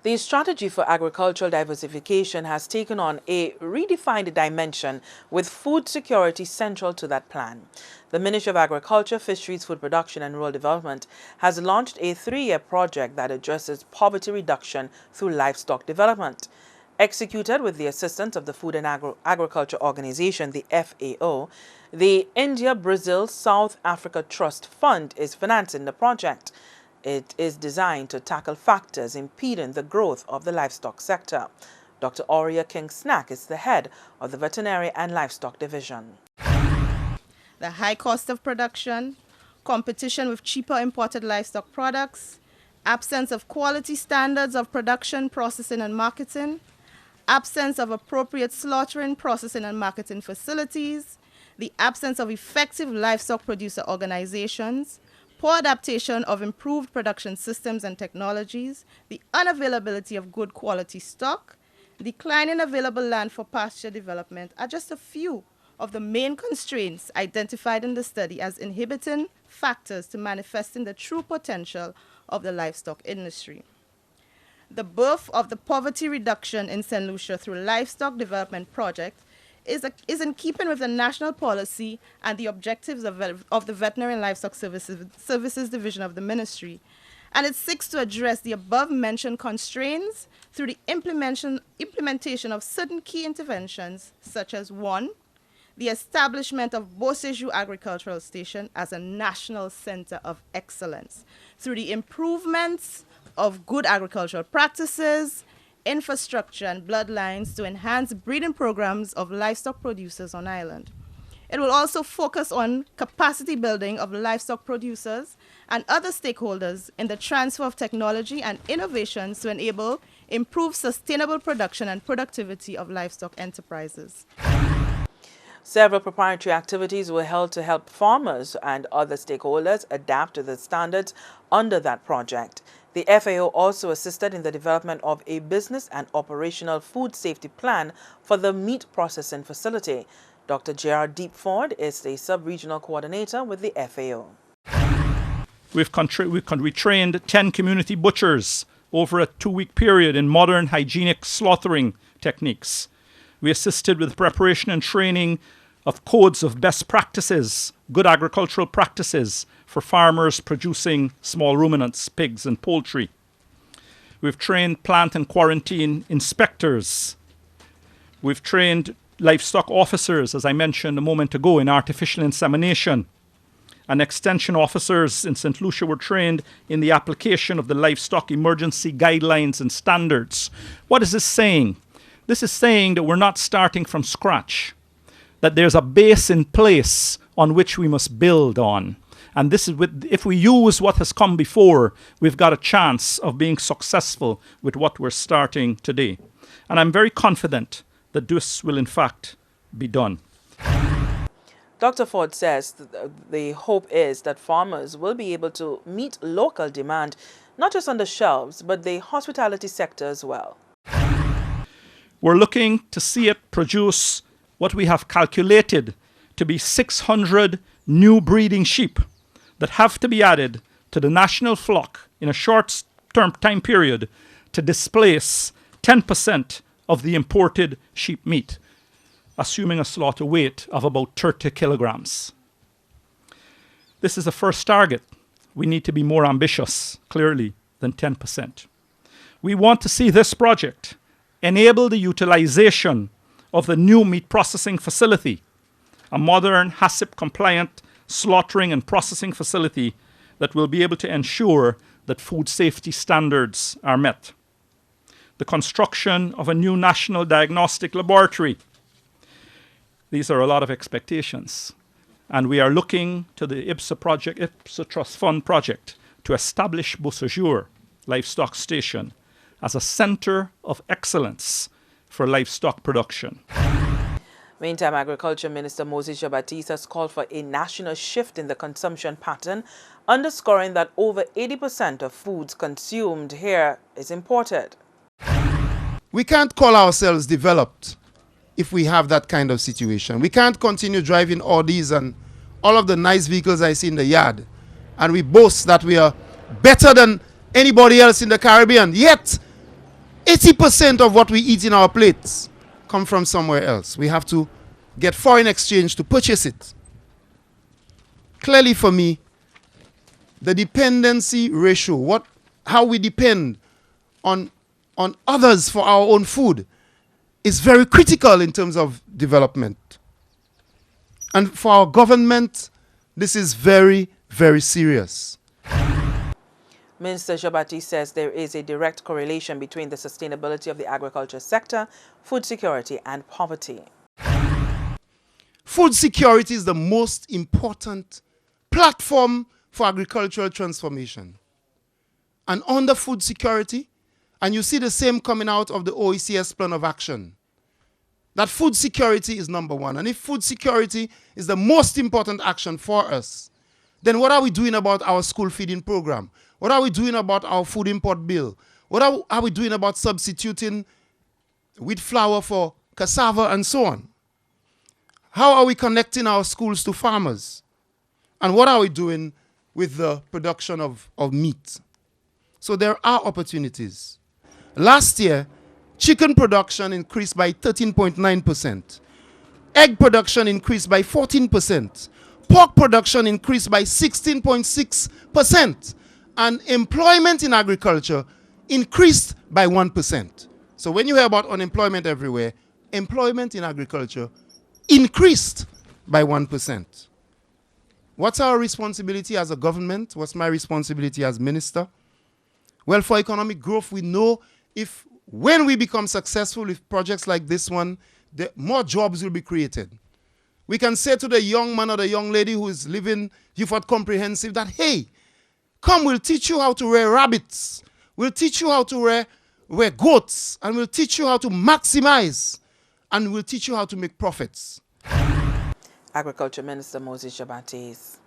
The strategy for agricultural diversification has taken on a redefined dimension with food security central to that plan. The Ministry of Agriculture, Fisheries, Food Production and Rural Development has launched a 3-year project that addresses poverty reduction through livestock development. Executed with the assistance of the Food and Agriculture Organization, the FAO, the India-Brazil-South Africa Trust Fund is financing the project. It is designed to tackle factors impeding the growth of the livestock sector. Dr. Aurea King-Snack is the head of the Veterinary and Livestock Division. The high cost of production, competition with cheaper imported livestock products, absence of quality standards of production, processing and marketing, absence of appropriate slaughtering, processing and marketing facilities, the absence of effective livestock producer organizations, poor adaptation of improved production systems and technologies, the unavailability of good quality stock, declining available land for pasture development are just a few of the main constraints identified in the study as inhibiting factors to manifesting the true potential of the livestock industry. The birth of the poverty reduction in St. Lucia through livestock development project is in keeping with the national policy and the objectives of the Veterinary and Livestock Services Division of the Ministry, and it seeks to address the above-mentioned constraints through the implementation of certain key interventions, such as 1, the establishment of Beausejour Agricultural Station as a national center of excellence, through the improvements of good agricultural practices, infrastructure and bloodlines to enhance breeding programs of livestock producers on island. It will also focus on capacity building of livestock producers and other stakeholders in the transfer of technology and innovations to enable improved sustainable production and productivity of livestock enterprises. Several preparatory activities were held to help farmers and other stakeholders adapt to the standards under that project. The FAO also assisted in the development of a business and operational food safety plan for the meat processing facility. Dr. Gerard Deepford is the sub-regional coordinator with the FAO. We trained 10 community butchers over a 2-week period in modern hygienic slaughtering techniques. We assisted with preparation and training of codes of best practices, good agricultural practices for farmers producing small ruminants, pigs and poultry. We've trained plant and quarantine inspectors. We've trained livestock officers, as I mentioned a moment ago, in artificial insemination. And extension officers in St. Lucia were trained in the application of the livestock emergency guidelines and standards. What is this saying? This is saying that we're not starting from scratch, that there's a base in place on which we must build on. And this is if we use what has come before, we've got a chance of being successful with what we're starting today. And I'm very confident that this will in fact be done. Dr. Ford says the hope is that farmers will be able to meet local demand, not just on the shelves, but the hospitality sector as well. We're looking to see it produce what we have calculated to be 600 new breeding sheep that have to be added to the national flock in a short-term time period to displace 10% of the imported sheep meat, assuming a slaughter weight of about 30 kilograms. This is the first target. We need to be more ambitious, clearly, than 10%. We want to see this project enable the utilization of the new meat processing facility, a modern HACCP-compliant slaughtering and processing facility that will be able to ensure that food safety standards are met. The construction of a new national diagnostic laboratory. These are a lot of expectations. And we are looking to the IPSA Trust Fund project to establish Beausejour Livestock Station as a center of excellence for livestock production. Meantime, Agriculture Minister Moses Jabatis has called for a national shift in the consumption pattern, underscoring that over 80% of foods consumed here is imported. We can't call ourselves developed if we have that kind of situation. We can't continue driving Audis and all of the nice vehicles I see in the yard, and we boast that we are better than anybody else in the Caribbean. Yet, 80% of what we eat in our plates come from somewhere else. We have to get foreign exchange to purchase it. Clearly for me, the dependency ratio, how we depend on others for our own food, is very critical in terms of development. And for our government, this is very, very serious. Minister Jabati says there is a direct correlation between the sustainability of the agriculture sector, food security, and poverty. Food security is the most important platform for agricultural transformation. And under food security, and you see the same coming out of the OECS plan of action, that food security is number one. And if food security is the most important action for us, then what are we doing about our school feeding program? What are we doing about our food import bill? What are we doing about substituting wheat flour for cassava and so on? How are we connecting our schools to farmers? And what are we doing with the production of meat? So there are opportunities. Last year, chicken production increased by 13.9%. Egg production increased by 14%. Pork production increased by 16.6%. And employment in agriculture increased by 1%. So when you hear about unemployment everywhere, employment in agriculture increased by 1%. What's our responsibility as a government? What's my responsibility as minister? Well, for economic growth, we know when we become successful with projects like this one, more jobs will be created. We can say to the young man or the young lady who is living Beaufort Comprehensive that, hey, come, we'll teach you how to rear rabbits. We'll teach you how to rear goats. And we'll teach you how to maximize. And we'll teach you how to make profits. Agriculture Minister Moses Jabatis.